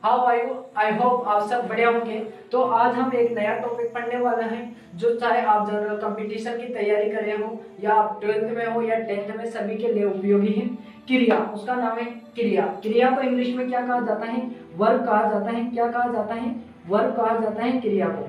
How are you? I hope आप सब बढ़िया होंगे। तो आज हम एक नया टॉपिक पढ़ने वाले हैं, जो चाहे आप जनरल कंपटीशन की तैयारी कर रहे हो या आप 12th में हो या 10th में, सभी के लिए उपयोगी है। क्रिया, उसका नाम है क्रिया। क्रिया को इंग्लिश में क्या कहा जाता है? वर्ब कहा जाता है। क्या कहा जाता है? वर्ब कहा जाता है क्रिया को।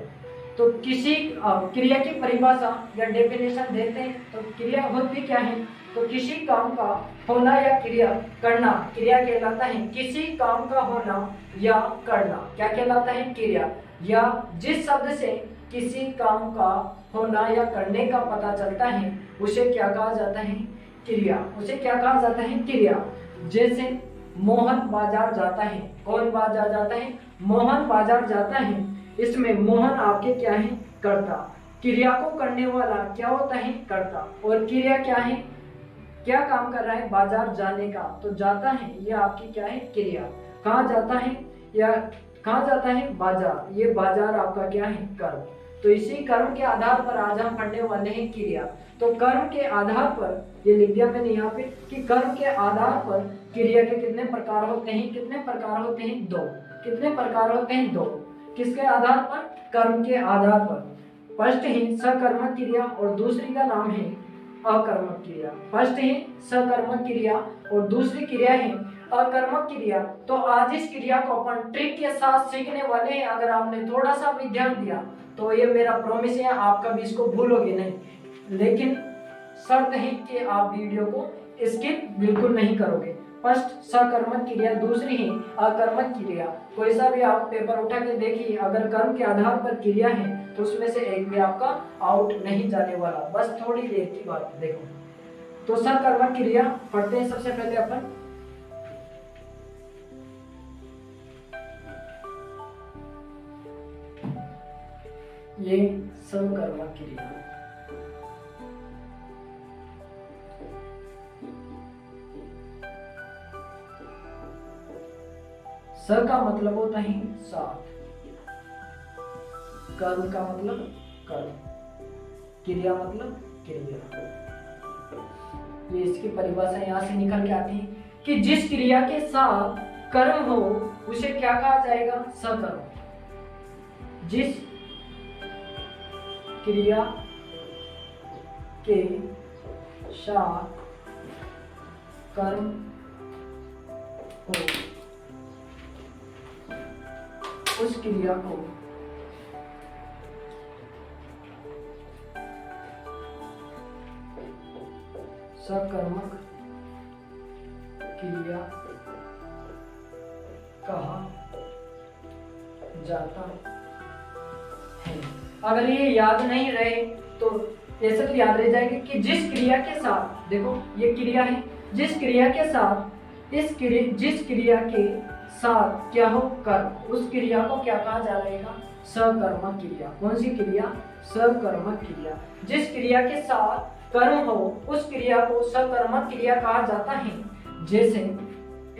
तो किसी क्रिया की परिभाषा या डेफिनेशन देते हैं तो क्रिया होती क्या है? तो किसी काम का होना या क्रिया करना क्रिया कहलाता है। किसी काम का होना या करना क्या कहलाता है? क्रिया। या जिस शब्द से किसी काम का होना या करने का पता चलता है उसे क्या कहा जाता है? क्रिया। उसे क्या कहा जाता है? क्रिया। जैसे मोहन बाजार जाता है। कौन बाजार जाता है? मोहन बाजार जाता है। इसमें मोहन आपके क्या है? कर्ता। क्रिया को करने वाला क्या होता है? कर्ता। और क्रिया क्या है? क्या काम कर रहा है? बाजार जाने का, तो जाता है ये आपकी क्या है? क्रिया। कहाँ जाता है? या कहाँ जाता है? बाजार। ये बाजार आपका क्या है? कर्म। तो इसी कर्म के आधार पर आज हम पढ़ने वाले हैं क्रिया। तो कर्म के आधार पर, ये लिख दिया मैंने यहाँ पे कि कर्म के आधार पर क्रिया के कितने प्रकार होते हैं? कितने प्रकार होते हैं? दो। कितने प्रकार होते हैं? दो। किसके आधार पर? कर्म के आधार पर। फर्स्ट है सकर्मक क्रिया और दूसरी का नाम है अकर्मक क्रिया। फर्स्ट है सकर्मक क्रिया और दूसरी क्रिया है अकर्मक क्रिया। तो आज इस क्रिया को अपन ट्रिक के साथ सीखने वाले हैं। अगर आपने थोड़ा सा भी ध्यान दिया तो ये मेरा प्रॉमिस है, आप कभी इसको भूलोगे नहीं। लेकिन शर्त है कि आप वीडियो को स्किप बिल्कुल नहीं करोगे। फर्स्ट सकर्मक क्रिया, दूसरी है अकर्मक क्रिया। कोई सा भी आप पेपर उठा के देखिए, अगर कर्म के आधार पर क्रिया है तो उसमें से एक भी आपका आउट नहीं जाने वाला। बस थोड़ी देर की बात देखो। तो सकर्मक क्रिया पढ़ते हैं सबसे पहले अपन। ये सकर्मक क्रिया। स का मतलब होता है साथ, कर्म का मतलब कर्म, क्रिया मतलब क्रिया। ये इसकी परिभाषा यहां से निकल के आती है कि जिस क्रिया के साथ कर्म हो उसे क्या कहा जाएगा? सकर्म। जिस क्रिया के साथ कर्म हो उस क्रिया को सकर्मक क्रिया कहा जाता है। अगर ये याद नहीं रहे तो ऐसे तो याद रह जाएगी कि जिस क्रिया के साथ, देखो ये क्रिया है, जिस क्रिया के साथ जिस क्रिया के साथ क्या हो? कर्म, उस क्रिया को क्या कहा जाएगा? सकर्मक क्रिया। कौन सी क्रिया? सकर्मक क्रिया। जिस क्रिया के साथ कर्म हो उस क्रिया को सकर्मक क्रिया कहा जाता है। जैसे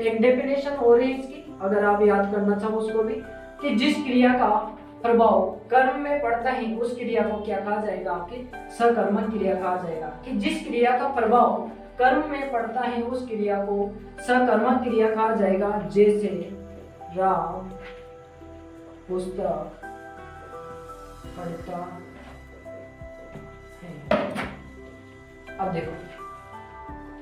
एक डेफिनेशन हो रही है इसकी, अगर आप याद करना चाहो उसको भी, कि जिस क्रिया का प्रभाव कर्म में पड़ता है उस क्रिया को क्या कहा जाएगा? आपके सकर्मक क्रिया कहा जाएगा। कि जिस क्रिया का प्रभाव कर्म में पड़ता है उस क्रिया को सकर्मक क्रिया कहा जाएगा। जैसे राम पुस्तक पढ़ता है। अब देखो,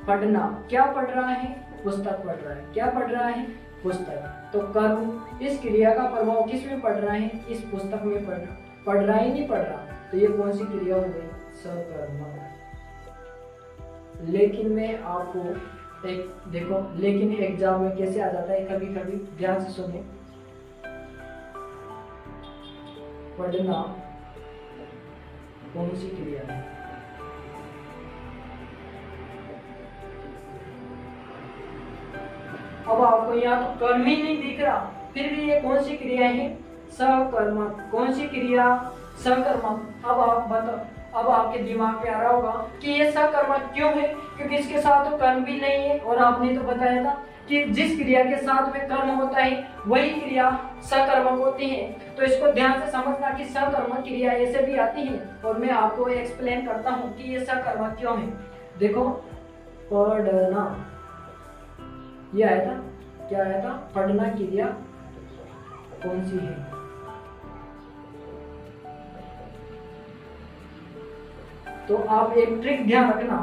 पढ़ना, क्या पढ़ रहा है? पुस्तक पढ़ रहा है। क्या पढ़ रहा है? पुस्तक। तो कर्म, इस क्रिया का प्रभाव किस में पड़ रहा है? इस पुस्तक में पढ़ रहा है, नहीं पढ़ रहा। तो ये कौन सी क्रिया हो गई? सकर्मक। लेकिन मैं आपको एक देखो, लेकिन एग्जाम में कैसे आ जाता है कभी कभी, ध्यान से सुनो। पढ़ना कौन सी क्रिया है? अब आपको यहाँ तो कर्म ही नहीं दिख रहा, फिर भी ये कौन सी क्रिया है? सकर्मक। कौन सी क्रिया? सकर्मक। अब आप बताओ, अब आपके दिमाग में आ रहा होगा कि ये सकर्मक क्यों है? क्योंकि इसके साथ तो कर्म भी नहीं है, और आपने तो बताया था कि जिस क्रिया के साथ में कर्म होता है वही क्रिया सकर्मक होती है। तो इसको ध्यान से समझना कि सकर्मक क्रिया ऐसे भी आती है, और मैं आपको एक्सप्लेन करता हूँ कि ये सकर्मक क्यों है। देखो, पढ़ना, ये आया था, क्या आया था? पढ़ना क्रिया कौन सी है? तो आप एक ट्रिक ध्यान रखना।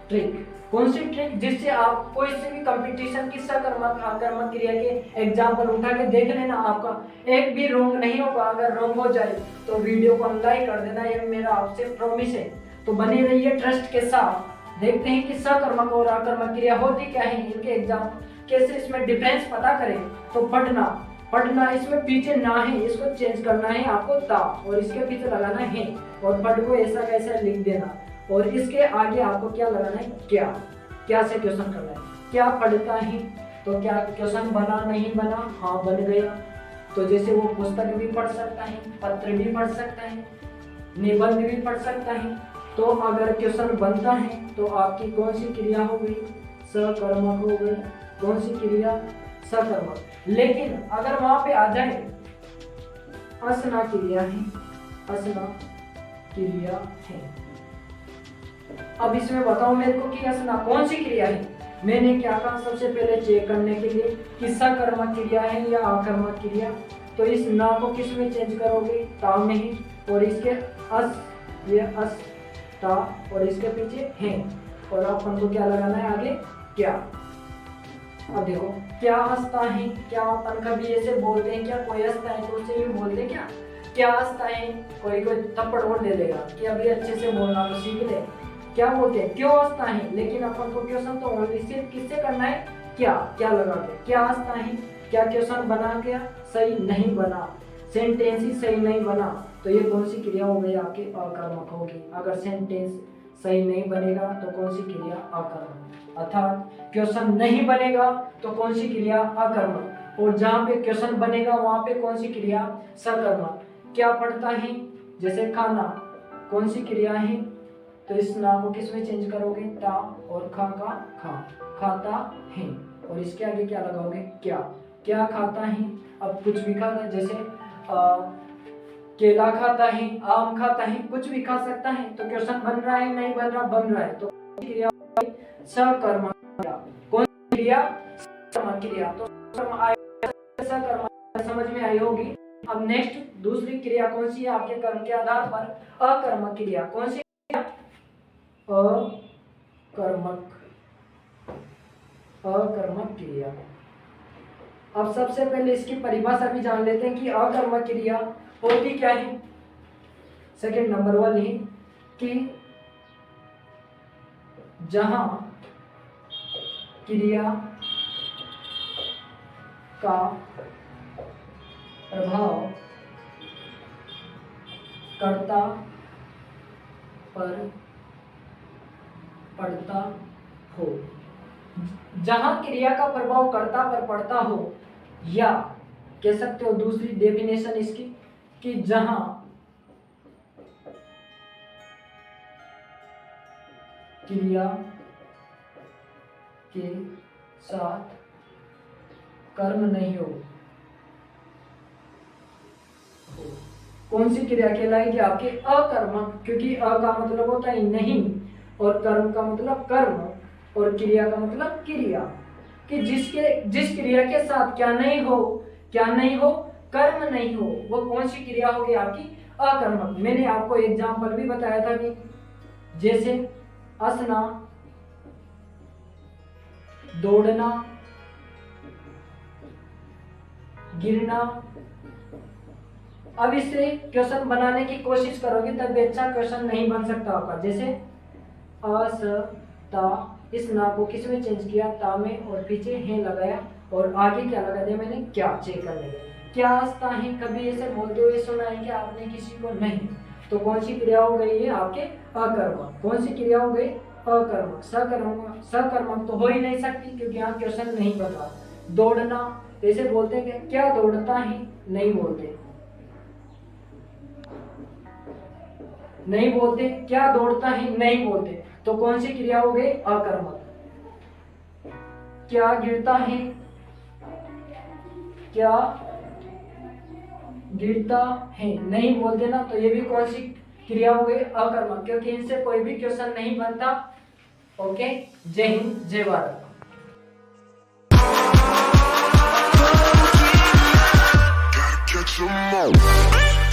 ट्रिक कौन सी ट्रिक? जिससे आप कोई से भी कंपटीशन की सकर्मक आकर्मक क्रिया के एग्जाम्पल उठा के देख लेना, आपका एक भी रोंग नहीं होगा। अगर रोंग हो जाए तो वीडियो को अनलाइक कर देना, ये मेरा आपसे प्रॉमिस है। तो बने रहिए ट्रस्ट के साथ। देखते हैं कि सकर्मक और आकर्मक क्रिया होती क्या है, इनके एग्जाम कैसे इसमें डिफरेंस पता करें। तो पढ़ना इसमें पीछे ना है, इसको चेंज करना है आपको ता, और इसके पीछे लगाना है, और पढ़ को ऐसा कैसा लिख देना, और इसके आगे आपको क्या लगाना है? क्या से क्वेश्चन करना है। क्या पढ़ता है? तो क्या क्वेश्चन बना नहीं बना? हाँ बन गया। तो जैसे वो पुस्तक भी पढ़ सकता है, पत्र भी पढ़ सकता है, निबंध भी पढ़ सकता है। तो अगर क्वेश्चन बनता है तो आपकी कौन सी क्रिया हो गई? सकर्मक हो गई। कौन सी क्रिया? सकर्मक। लेकिन अगर वहां पे आ जाए असना क्रिया है, असना क्रिया है। अब इसमें बताओ मेरे को कि असना कौन सी क्रिया है। मैंने क्या कहा सबसे पहले चेक करने के लिए कि सकर्मक क्रिया है या आकर्मक क्रिया। तो इस ना को किस में चेंज करोगे? ता में ही, और इसके अस, ये अस ता, और इसके पीछे है, और अपन को क्या लगाना है आगे? क्या। अब देखो क्या हंसता है, क्या अपन कभी ऐसे बोलते हैं क्या? कोई हंसता है तो उसे भी बोलते हैं क्या हंसता है? कोई थप्पड़ और दे देगा कि अभी अच्छे से बोलना तो सीख ले। क्या बोलते हैं? क्यों हंसता है। लेकिन अपन को क्वेश्चन तो ओनली सिर्फ किससे करना है? क्या लगा के। क्या हंसता है, क्या क्वेश्चन बना गया? सही नहीं बना, सेंटेंस ही सही नहीं बना। तो ये कौन सी क्रिया हो गई? आपकी आकर्मक होगी। अगर सेंटेंस सही नहीं बनेगा तो कौन सी क्रिया? आकर्मक। अर्थात क्वेश्चन नहीं बनेगा तो कौन सी क्रिया? आकर्मक। और जहाँ पे क्वेश्चन बनेगा वहां पे कौन सी क्रिया? सकर्मक। क्या पढ़ता है? जैसे खाना, कौन सी क्रिया है? तो इस ना को किस में चेंज करोगे? ता, और खा का खा, खाता है, और इसके आगे क्या लगाओगे? क्या खाता है। अब कुछ भी खाता है, जैसे केला खाता है, आम खाता है, कुछ भी खा सकता है। तो क्वेश्चन बन रहा है नहीं बन रहा? बन रहा है। तो क्रिया सकर्मक क्रिया। कौन सी क्रिया? सकर्मक क्रिया। तो सकर्मक समझ में आई होगी। अब नेक्स्ट दूसरी क्रिया कौन सी है आपके कर्म के आधार पर? अकर्मक क्रिया। कौन सी क्रिया? अकर्मक क्रिया। अब सबसे पहले इसकी परिभाषा भी जान लेते हैं कि अकर्मक क्रिया होती क्या है। सेकंड नंबर वाली कि जहां क्रिया का प्रभाव कर्ता पर पड़ता हो। जहां क्रिया का प्रभाव कर्ता पर पड़ता हो, या कह सकते हो दूसरी डेफिनेशन इसकी कि जहां क्रिया के साथ कर्म नहीं हो। कौन सी क्रिया कहलाएगी आपके? अकर्मक, क्योंकि अ का मतलब होता है नहीं, और कर्म का मतलब कर्म, और क्रिया का मतलब क्रिया। कि जिस क्रिया के साथ क्या नहीं हो? कर्म नहीं हो, वो कौन सी क्रिया होगी आपकी? अकर्मक। मैंने आपको एग्जाम्पल भी बताया था कि जैसे हंसना, दौड़ना, गिरना। अब इससे क्वेश्चन बनाने की कोशिश करोगे तब अच्छा क्वेश्चन नहीं बन सकता आपका। जैसे अस ता, इस ना को किस में चेंज किया? ता में, और पीछे है लगाया, और आगे क्या लगा दिया मैंने? क्या। चेक कर लेंगे। क्या हंसता है, कभी ऐसे बोलते हुए सुना है क्या आपने किसी को? नहीं। तो कौन सी क्रिया हो गई है आपके? अकर्मक। कौन सी क्रिया हो गई? अकर्मक। सकर्मक तो हो ही नहीं सकती क्योंकि यहाँ क्वेश्चन नहीं बता। दौड़ना, ऐसे बोलते हैं क्या दौड़ता है? नहीं बोलते। नहीं बोलते। क्या दौड़ता है? नहीं बोलते। तो कौन सी क्रिया हो गई? अकर्मक। क्या गिरता है? क्या गिरता है? नहीं बोलते ना, तो ये भी कौन सी क्रिया हो गई? अकर्मक, क्योंकि इनसे कोई भी क्वेश्चन नहीं बनता। ओके, जय हिंद, जय भारत। Go.